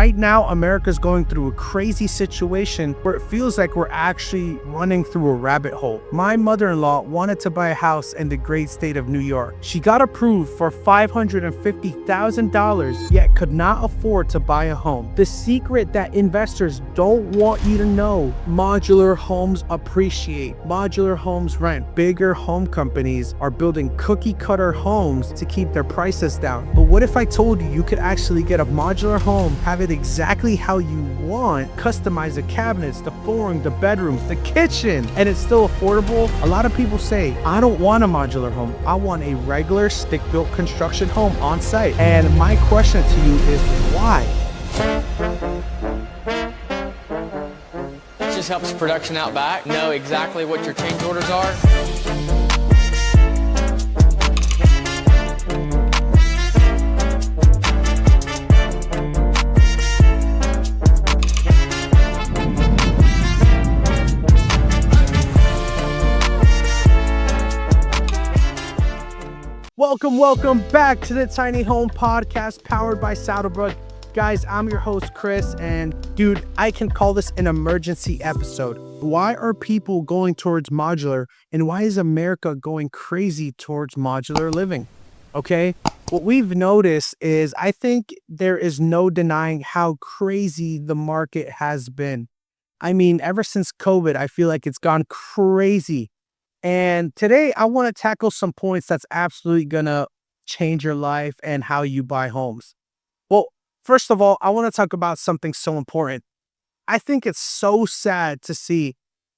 right now, America's going through a crazy situation where it feels like we're actually running through a rabbit hole. My mother-in-law wanted to buy a house in the great state of New York. She got approved for $550,000, yet could not afford to buy a home. The secret that investors don't want you to know: modular homes appreciate, modular homes rent. Bigger home companies are building cookie-cutter homes to keep their prices down. But what if I told you you could actually get a modular home, have it exactly how you want, customize the cabinets, the flooring, the bedrooms, the kitchen, and it's still affordable? A lot of people say, I don't want a modular home. I want a regular stick-built construction home on site. And my question to you is why? It just helps production out back know exactly what your change orders are. Welcome back to the Tiny Home Podcast powered by Saddlebrooke. Guys, I'm your host, Chris, and dude, I can call this an emergency episode. Why are people going towards modular, and why is America going crazy towards modular living? Okay, what we've noticed is I think there is no denying how crazy the market has been. I mean, ever since COVID, I feel like it's gone crazy. And today I want to tackle some points that's absolutely going to change your life and how you buy homes. Well, first of all, I want to talk about something so important. I think it's so sad to see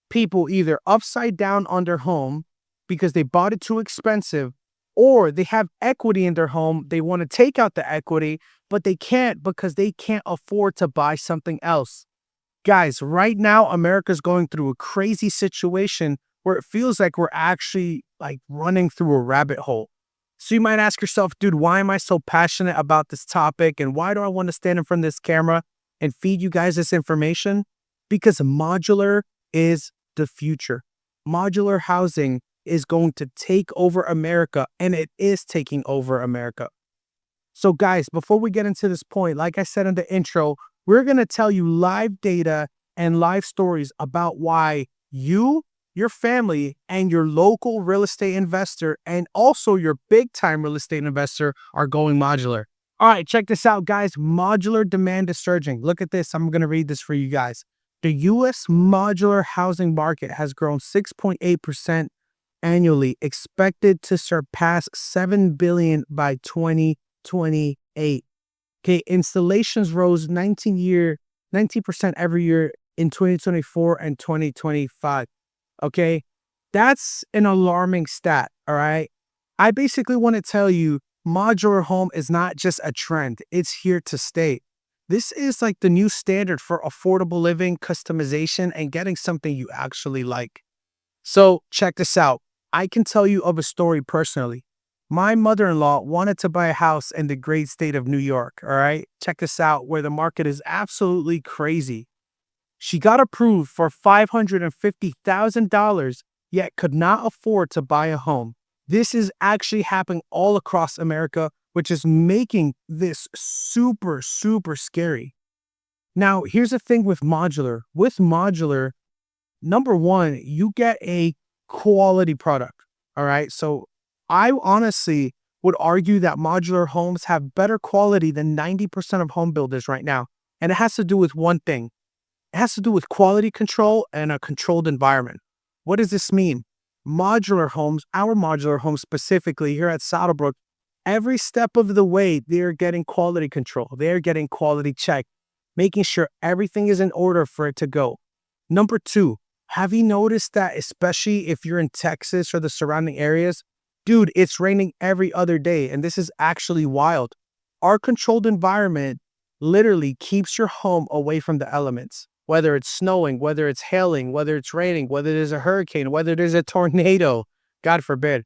people either upside down on their home because they bought it too expensive, or they have equity in their home. They want to take out the equity, but they can't because they can't afford to buy something else. Guys, right now, America's going through a crazy situation where it feels like we're actually like running through a rabbit hole. So you might ask yourself, dude, why am I so passionate about this topic? And why do I want to stand in front of this camera and feed you guys this information? Because modular is the future. Modular housing is going to take over America, and it is taking over America. So guys, before we get into this point, like I said in the intro, we're going to tell you live data and live stories about why you, your family, and your local real estate investor, and also your big-time real estate investor are going modular. All right, check this out, guys. Modular demand is surging. Look at this. I'm going to read this for you guys. The U.S. modular housing market has grown 6.8% annually, expected to surpass $7 billion by 2028. Okay, installations rose 19% every year in 2024 and 2025. Okay, that's an alarming stat, all right? I basically want to tell you modular home is not just a trend, it's here to stay. This is like the new standard for affordable living, customization, and getting something you actually like. So check this out. I can tell you of a story personally. My mother-in-law wanted to buy a house in the great state of New York, all right? Check this out, where the market is absolutely crazy. She got approved for $550,000, yet could not afford to buy a home. This is actually happening all across America, which is making this super, super scary. Now, here's the thing with modular. With modular, number one, you get a quality product, all right? So I honestly would argue that modular homes have better quality than 90% of home builders right now. And it has to do with one thing. It has to do with quality control and a controlled environment. What does this mean? Modular homes, our modular homes specifically here at Saddlebrooke, every step of the way, they're getting quality control. They're getting quality check, making sure everything is in order for it to go. Number two, have you noticed that especially if you're in Texas or the surrounding areas, dude, it's raining every other day, and this is actually wild. Our controlled environment literally keeps your home away from the elements. Whether it's snowing, whether it's hailing, whether it's raining, whether there's a hurricane, whether there's a tornado, God forbid,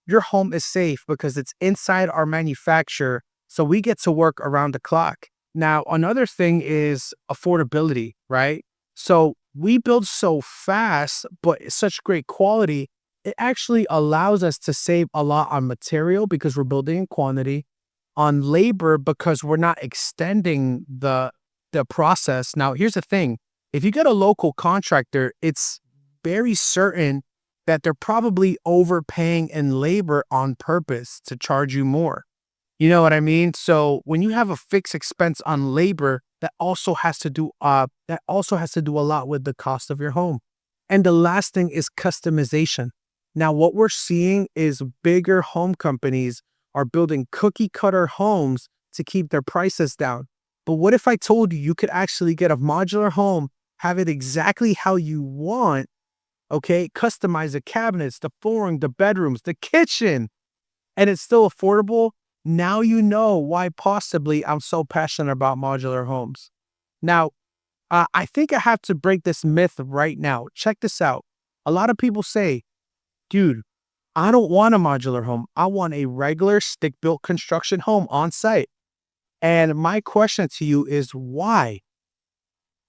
your home is safe because it's inside our manufacturer, so we get to work around the clock. Now, another thing is affordability, right? So we build so fast, but it's such great quality, it actually allows us to save a lot on material because we're building in quantity, on labor because we're not extending the the process. Now, here's the thing. If you get a local contractor, it's very certain that they're probably overpaying in labor on purpose to charge you more. You know what I mean? So when you have a fixed expense on labor, that also has to do a lot with the cost of your home. And the last thing is customization. Now, what we're seeing is bigger home companies are building cookie cutter homes to keep their prices down. But what if I told you you could actually get a modular home, have it exactly how you want, okay? Customize the cabinets, the flooring, the bedrooms, the kitchen, and it's still affordable? Now you know why possibly I'm so passionate about modular homes. Now, I think I have to break this myth right now. Check this out. A lot of people say, dude, I don't want a modular home. I want a regular stick-built construction home on site. And my question to you is why?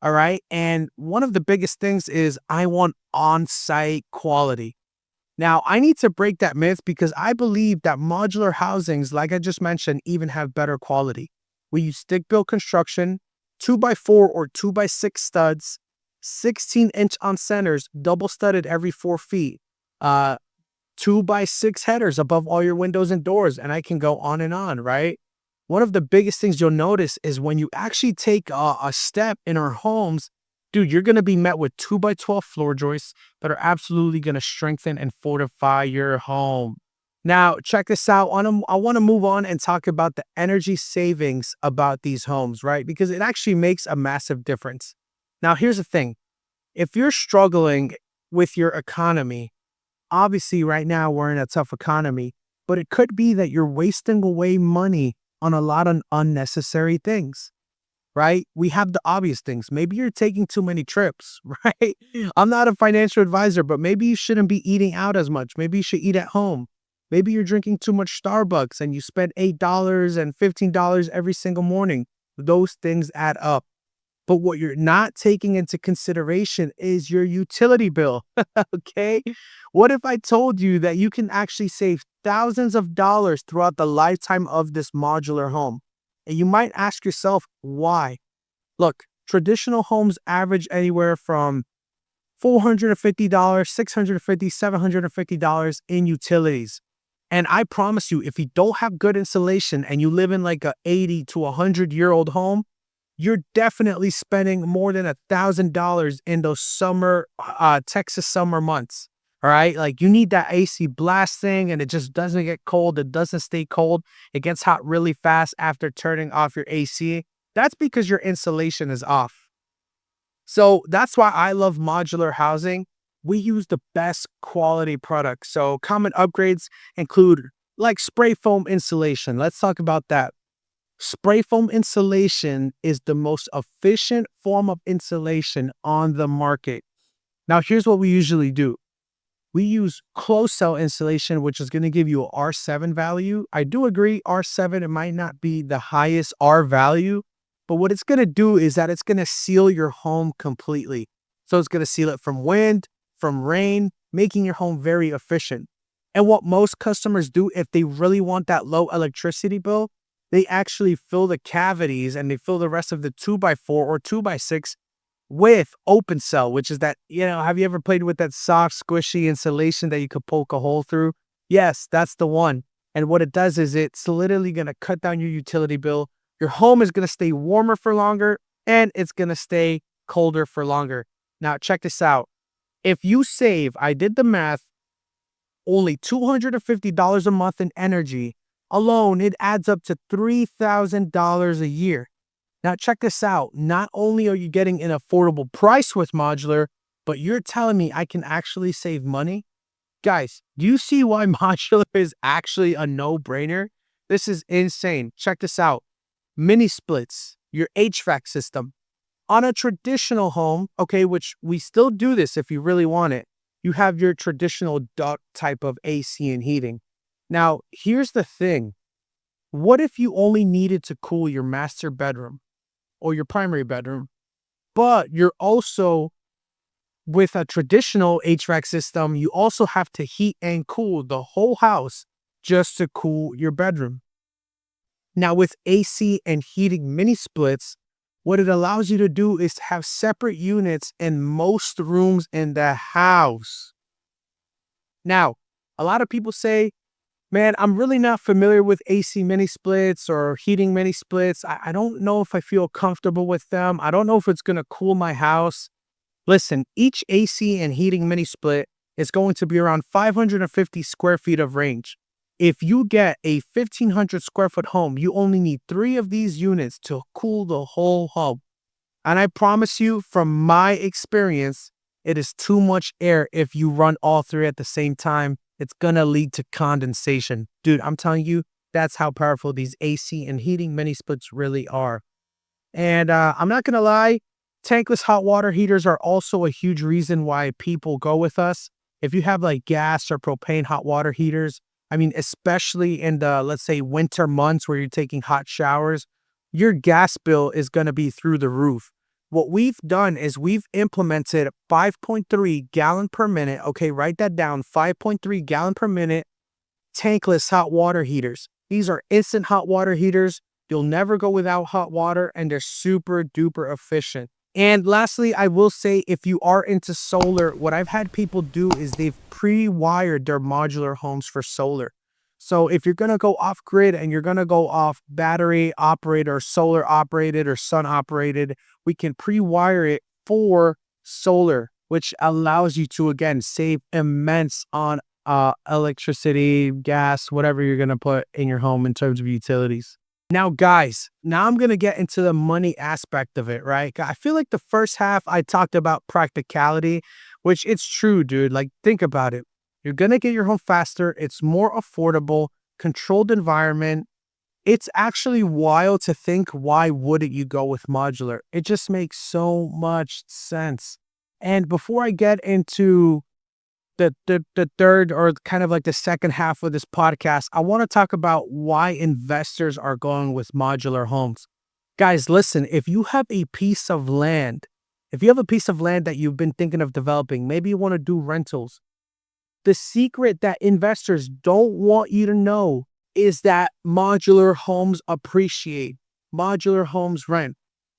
All right. And one of the biggest things is I want on-site quality. Now, I need to break that myth because I believe that modular housings, like I just mentioned, even have better quality. We use stick-built construction, 2x4 or 2x6 studs, 16-inch on centers, double studded every 4 feet, 2x6 headers above all your windows and doors, and I can go on, right? One of the biggest things you'll notice is when you actually take a step in our homes, dude, you're going to be met with 2x12 floor joists that are absolutely going to strengthen and fortify your home. Now, check this out. I want to move on and talk about the energy savings about these homes, right? Because it actually makes a massive difference. Now, here's the thing. If you're struggling with your economy, obviously right now we're in a tough economy, but it could be that you're wasting away money on a lot of unnecessary things, right? We have the obvious things. Maybe you're taking too many trips, right? I'm not a financial advisor, but maybe you shouldn't be eating out as much. Maybe you should eat at home. Maybe you're drinking too much Starbucks and you spend $8 and $15 every single morning. Those things add up. But what you're not taking into consideration is your utility bill, okay? What if I told you that you can actually save thousands of dollars throughout the lifetime of this modular home? And you might ask yourself, why? Look, traditional homes average anywhere from $450, $650, $750 in utilities. And I promise you, if you don't have good insulation and you live in like a 80 to 100-year-old home, you're definitely spending more than $1,000 in those summer, Texas summer months. All right. Like you need that AC blasting and it just doesn't get cold. It doesn't stay cold. It gets hot really fast after turning off your AC. That's because your insulation is off. So that's why I love modular housing. We use the best quality products. So common upgrades include like spray foam insulation. Let's talk about that. Spray foam insulation is the most efficient form of insulation on the market. Now, here's what we usually do. We use closed cell insulation, which is going to give you a R7 value. I do agree, R7, it might not be the highest R value, but what it's going to do is that it's going to seal your home completely. So it's going to seal it from wind, from rain, making your home very efficient. And what most customers do if they really want that low electricity bill, they actually fill the cavities and they fill the rest of the 2x4 or 2x6 with open cell, which is that, have you ever played with that soft, squishy insulation that you could poke a hole through? Yes, that's the one. And what it does is it's literally going to cut down your utility bill. Your home is going to stay warmer for longer and it's going to stay colder for longer. Now, check this out. If you save, I did the math, only $250 a month in energy, alone, it adds up to $3,000 a year. Now, check this out. Not only are you getting an affordable price with modular, but you're telling me I can actually save money? Guys, do you see why modular is actually a no-brainer? This is insane. Check this out. Mini splits, your HVAC system. On a traditional home, okay, which we still do this if you really want it, you have your traditional duct type of AC and heating. Now, here's the thing. What if you only needed to cool your master bedroom or your primary bedroom, but you're also with a traditional HVAC system, you also have to heat and cool the whole house just to cool your bedroom. Now, with AC and heating mini splits, What it allows you to do is have separate units in most rooms in the house. Now, a lot of people say, man, I'm really not familiar with AC mini splits or heating mini splits. I don't know if I feel comfortable with them. I don't know if it's going to cool my house. Listen, each AC and heating mini split is going to be around 550 square feet of range. If you get a 1,500 square foot home, you only need 3 of these units to cool the whole home. And I promise you, from my experience, it is too much air if you run all 3 at the same time. It's going to lead to condensation. Dude, I'm telling you, that's how powerful these AC and heating mini splits really are. And I'm not going to lie, tankless hot water heaters are also a huge reason why people go with us. If you have like gas or propane hot water heaters, I mean, especially in the, let's say, winter months where you're taking hot showers, your gas bill is going to be through the roof. What we've done is we've implemented 5.3 gallon per minute. Okay, write that down. 5.3 gallon per minute tankless hot water heaters. These are instant hot water heaters. You'll never go without hot water, and they're super duper efficient. And lastly, I will say, if you are into solar, what I've had people do is they've pre-wired their modular homes for solar. So if you're going to go off grid and you're going to go off battery operated or solar operated or sun operated, we can pre-wire it for solar, which allows you to, again, save immense on electricity, gas, whatever you're going to put in your home in terms of utilities. Now, guys, now I'm going to get into the money aspect of it, right? I feel like the first half I talked about practicality, which it's true, dude. Like, think about it. You're going to get your home faster. It's more affordable, controlled environment. It's actually wild to think, why wouldn't you go with modular? It just makes so much sense. And before I get into the third, or kind of like the second half of this podcast, I want to talk about why investors are going with modular homes. Guys, listen, if you have a piece of land, that you've been thinking of developing, maybe you want to do rentals. The secret that investors don't want you to know is that modular homes appreciate. Modular homes rent.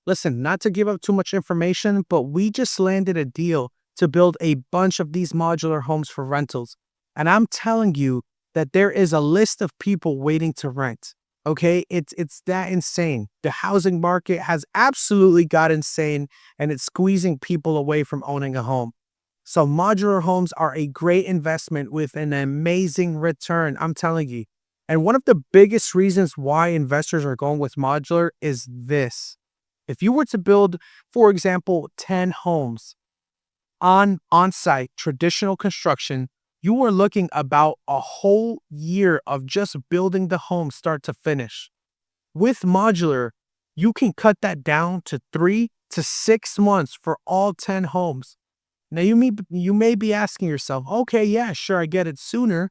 Listen, not to give up too much information, but we just landed a deal to build a bunch of these modular homes for rentals. And I'm telling you that there is a list of people waiting to rent. Okay, it's that insane. The housing market has absolutely got insane, and it's squeezing people away from owning a home. So modular homes are a great investment with an amazing return, I'm telling you. And one of the biggest reasons why investors are going with modular is this. If you were to build, for example, 10 homes, on-site traditional construction, you are looking about a whole year of just building the home start to finish. With modular, you can cut that down to 3 to 6 months for all 10 homes. Now you may be asking yourself, okay, yeah, sure, I get it sooner.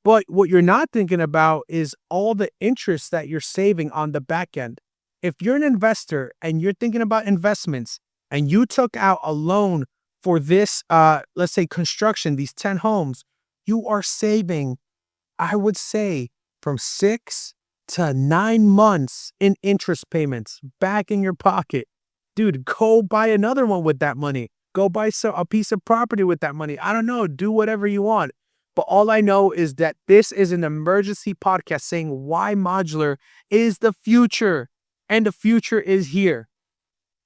But what you're not thinking about is all the interest that you're saving on the back end. If you're an investor and you're thinking about investments and you took out a loan for this, let's say construction, these 10 homes, you are saving, I would say, from 6 to 9 months in interest payments back in your pocket. Dude, go buy another one with that money. Go buy a piece of property with that money. I don't know, do whatever you want. But all I know is that this is an emergency podcast saying why modular is the future. And the future is here.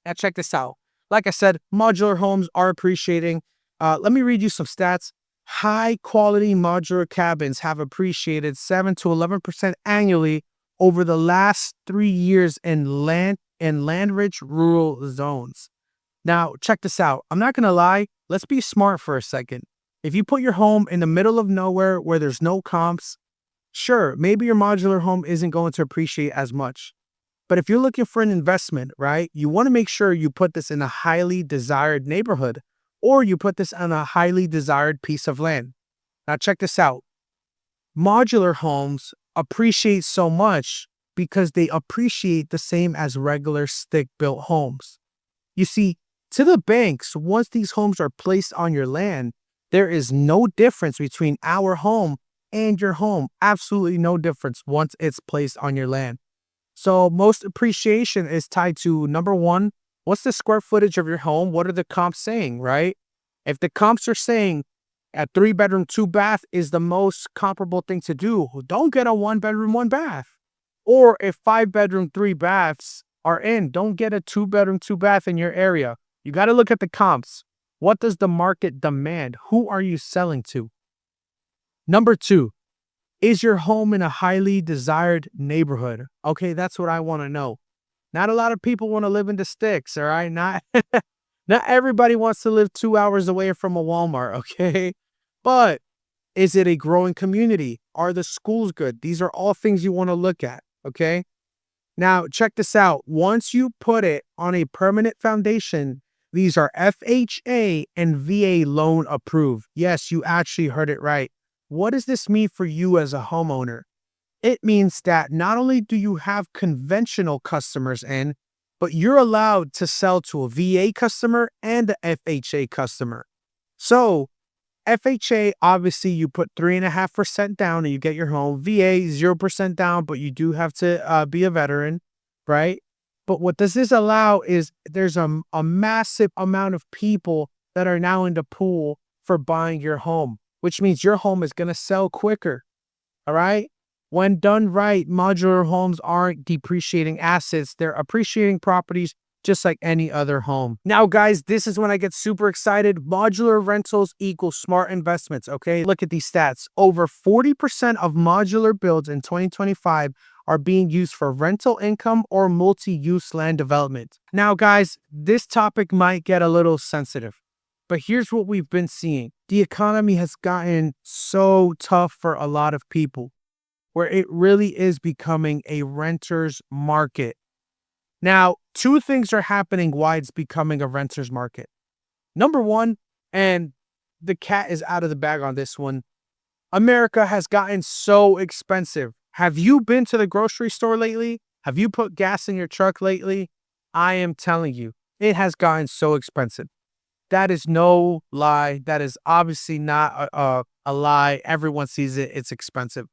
Now check this out. Like I said, modular homes are appreciating. Let me read you some stats. High quality modular cabins have appreciated 7 to 11% annually over the last 3 years in land-rich rural zones. Now, check this out. I'm not going to lie. Let's be smart for a second. If you put your home in the middle of nowhere where there's no comps, sure, maybe your modular home isn't going to appreciate as much. But if you're looking for an investment, right, you want to make sure you put this in a highly desired neighborhood, or you put this on a highly desired piece of land. Now, check this out. Modular homes appreciate so much because they appreciate the same as regular stick-built homes. You see, to the banks, once these homes are placed on your land, there is no difference between our home and your home. Absolutely no difference once it's placed on your land. So most appreciation is tied to number one, what's the square footage of your home? What are the comps saying, right? If the comps are saying a 3-bedroom, 2-bath is the most comparable thing to do, don't get a 1-bedroom, 1-bath. Or if 5-bedroom, 3 baths are in, don't get a 2-bedroom, 2-bath in your area. You got to look at the comps. What does the market demand? Who are you selling to? Number two, is your home in a highly desired neighborhood? Okay, that's what I want to know. Not a lot of people want to live in the sticks, all right? Not not everybody wants to live 2 hours away from a Walmart, okay? But is it a growing community? Are the schools good? These are all things you want to look at, okay? Now, check this out. Once you put it on a permanent foundation, these are FHA and VA loan approved. Yes, you actually heard it right. What does this mean for you as a homeowner? It means that not only do you have conventional customers in, but you're allowed to sell to a VA customer and a FHA customer. So FHA, obviously, you put 3.5% down and you get your home. VA, 0% down, but you do have to be a veteran, right? But what does this allow is there's a massive amount of people that are now in the pool for buying your home, which means your home is going to sell quicker, all right? When done right, modular homes aren't depreciating assets. They're appreciating properties just like any other home. Now, guys, this is when I get super excited. Modular rentals equal smart investments, okay? Look at these stats. Over 40% of modular builds in 2025 are being used for rental income or multi-use land development. Now, guys, this topic might get a little sensitive, but here's what we've been seeing. The economy has gotten so tough for a lot of people, where it really is becoming a renter's market. Now, two things are happening why it's becoming a renter's market. Number one, and the cat is out of the bag on this one, America has gotten so expensive. Have you been to the grocery store lately? Have you put gas in your truck lately? I am telling you, it has gotten so expensive. That is no lie. That is obviously not a lie. Everyone sees it. It's expensive.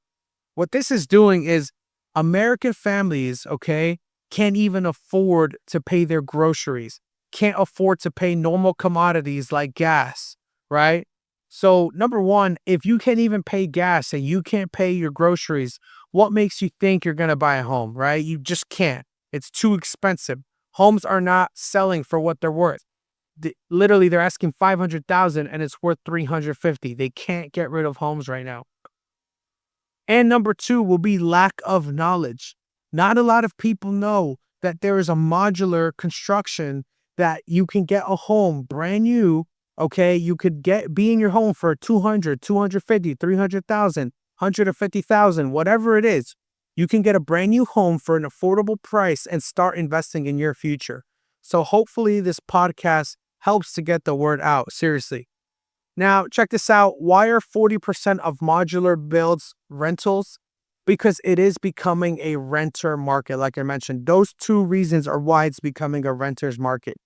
What this is doing is American families, okay, can't even afford to pay their groceries, can't afford to pay normal commodities like gas, right? So, number one, if you can't even pay gas and you can't pay your groceries, what makes you think you're going to buy a home, right? You just can't. It's too expensive. Homes are not selling for what they're worth. Literally, they're asking 500,000 and it's worth 350. They can't get rid of homes right now. And number two will be lack of knowledge. Not a lot of people know that there is a modular construction that you can get a home brand new. Okay, you could be in your home for 200, 250, 300,000, 150,000, whatever it is. You can get a brand new home for an affordable price and start investing in your future. So hopefully this podcast helps to get the word out. Seriously. Now, check this out. Why are 40% of modular builds rentals? Because it is becoming a renter market. Like I mentioned, those two reasons are why it's becoming a renter's market.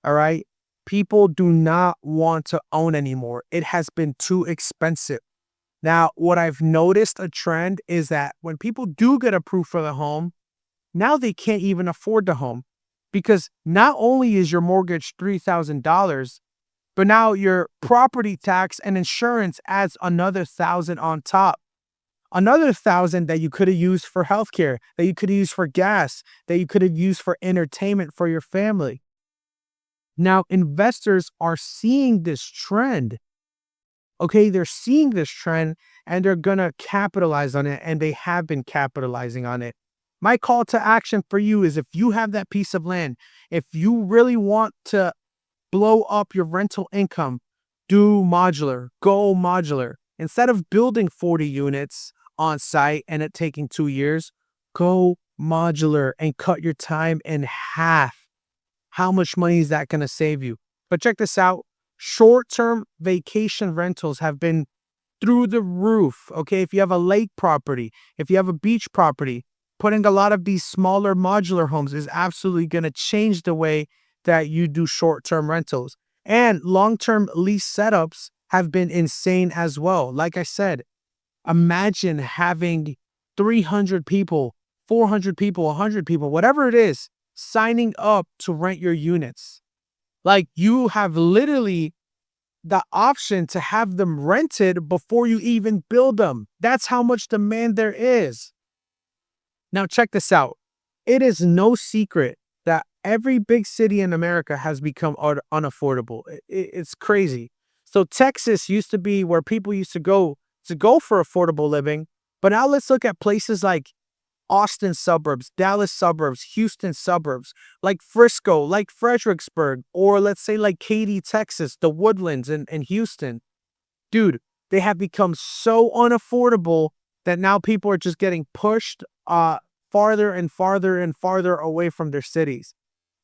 All right. People do not want to own anymore. It has been too expensive. Now, what I've noticed a trend is that when people do get approved for the home, now they can't even afford the home because not only is your mortgage $3,000, but now your property tax and insurance adds another $1,000 on top. Another $1,000 that you could have used for healthcare, that you could have used for gas, that you could have used for entertainment for your family. Now, investors are seeing this trend. Okay, they're seeing this trend and they're going to capitalize on it, and they have been capitalizing on it. My call to action for you is if you have that piece of land, if you really want to blow up your rental income, do modular, go modular. Instead of building 40 units on site and it taking 2 years, go modular and cut your time in half. How much money is that going to save you? But check this out. Short-term vacation rentals have been through the roof. Okay, if you have a lake property, if you have a beach property, putting a lot of these smaller modular homes is absolutely going to change the way that you do short-term rentals. And long-term lease setups have been insane as well. Like I said, imagine having 300 people 400 people, 100 people, whatever it is, signing up to rent your units. Like, you have literally the option to have them rented before you even build them. That's how much demand there is. Now, check this out. It is no secret that every big city in America has become unaffordable. It's crazy. So Texas used to be where people used to go for affordable living. But now let's look at places like Austin suburbs, Dallas suburbs, Houston suburbs, like Frisco, like Fredericksburg, or let's say like Katy, Texas, the Woodlands in Houston. Dude, they have become so unaffordable that now people are just getting pushed farther and farther and farther away from their cities.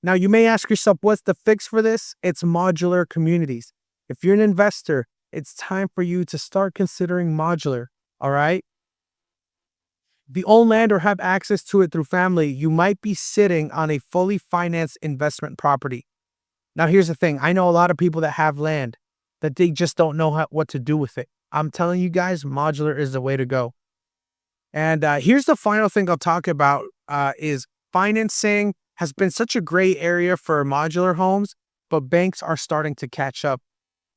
Now, you may ask yourself, what's the fix for this? It's modular communities. If you're an investor, it's time for you to start considering modular, all right? If you own land or have access to it through family, you might be sitting on a fully financed investment property. Now, here's the thing. I know a lot of people that have land that they just don't know what to do with it. I'm telling you guys, modular is the way to go. And here's the final thing I'll talk about is financing has been such a gray area for modular homes, but banks are starting to catch up.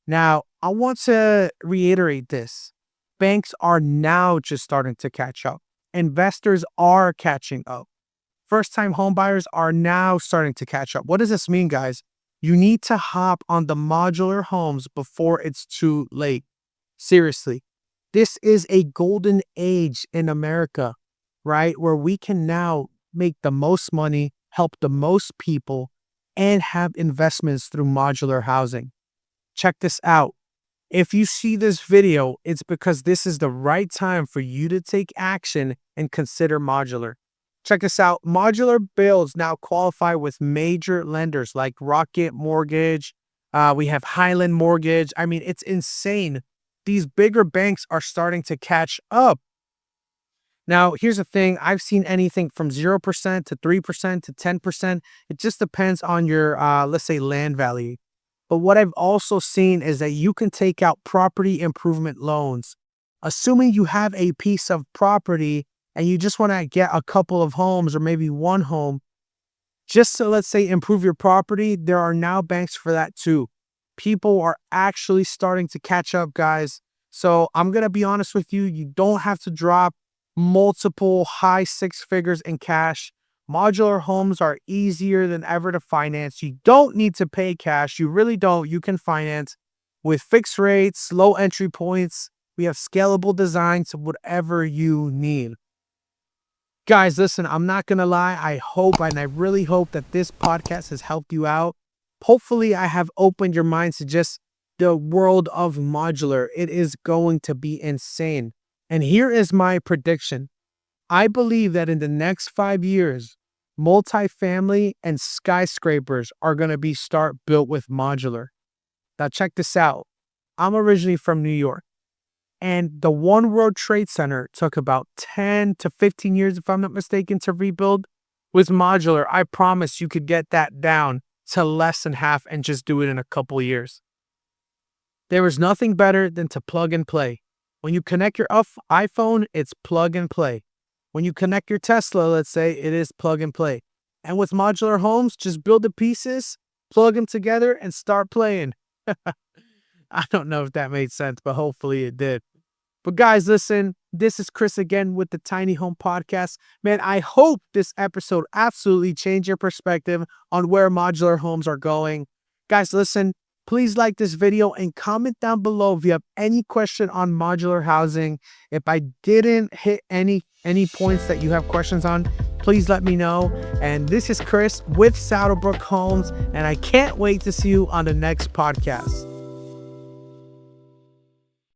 Now, I want to reiterate this. Banks are now just starting to catch up. Investors are catching up. First-time homebuyers are now starting to catch up. What does this mean, guys? You need to hop on the modular homes before it's too late. Seriously, this is a golden age in America, right? Where we can now make the most money, help the most people, and have investments through modular housing. Check this out. If you see this video, it's because this is the right time for you to take action and consider modular. Check this out. Modular builds now qualify with major lenders like Rocket Mortgage. We have Highland Mortgage. I mean, it's insane. These bigger banks are starting to catch up. Now, here's the thing. I've seen anything from 0% to 3% to 10%. It just depends on your, let's say, land value. But what I've also seen is that you can take out property improvement loans. Assuming you have a piece of property and you just want to get a couple of homes or maybe one home, just to, let's say, improve your property, there are now banks for that too. People are actually starting to catch up, guys. So I'm going to be honest with you. You don't have to drop multiple high six figures in cash. Modular homes are easier than ever to finance. You don't need to pay cash. You really don't. You can finance with fixed rates, low entry points. We have scalable designs, whatever you need. Guys, listen, I'm not going to lie. I hope and I really hope that this podcast has helped you out. Hopefully, I have opened your minds to just the world of modular. It is going to be insane. And here is my prediction. I believe that in the next 5 years, multifamily and skyscrapers are going to be built with modular. Now, check this out. I'm originally from New York, and the One World Trade Center took about 10 to 15 years, if I'm not mistaken, to rebuild. With modular, I promise you could get that down to less than half and just do it in a couple years. There is nothing better than to plug and play. When you connect your iPhone, it's plug and play. When you connect your Tesla, let's say, it is plug and play. And with modular homes, just build the pieces, plug them together, and start playing. I don't know if that made sense, but hopefully it did. But guys, listen, this is Chris again with the Tiny Home Podcast. Man, I hope this episode absolutely changed your perspective on where modular homes are going. Guys, listen, please like this video and comment down below if you have any question on modular housing. If I didn't hit any points that you have questions on, please let me know. And this is Chris with Saddlebrooke Homes, and I can't wait to see you on the next podcast.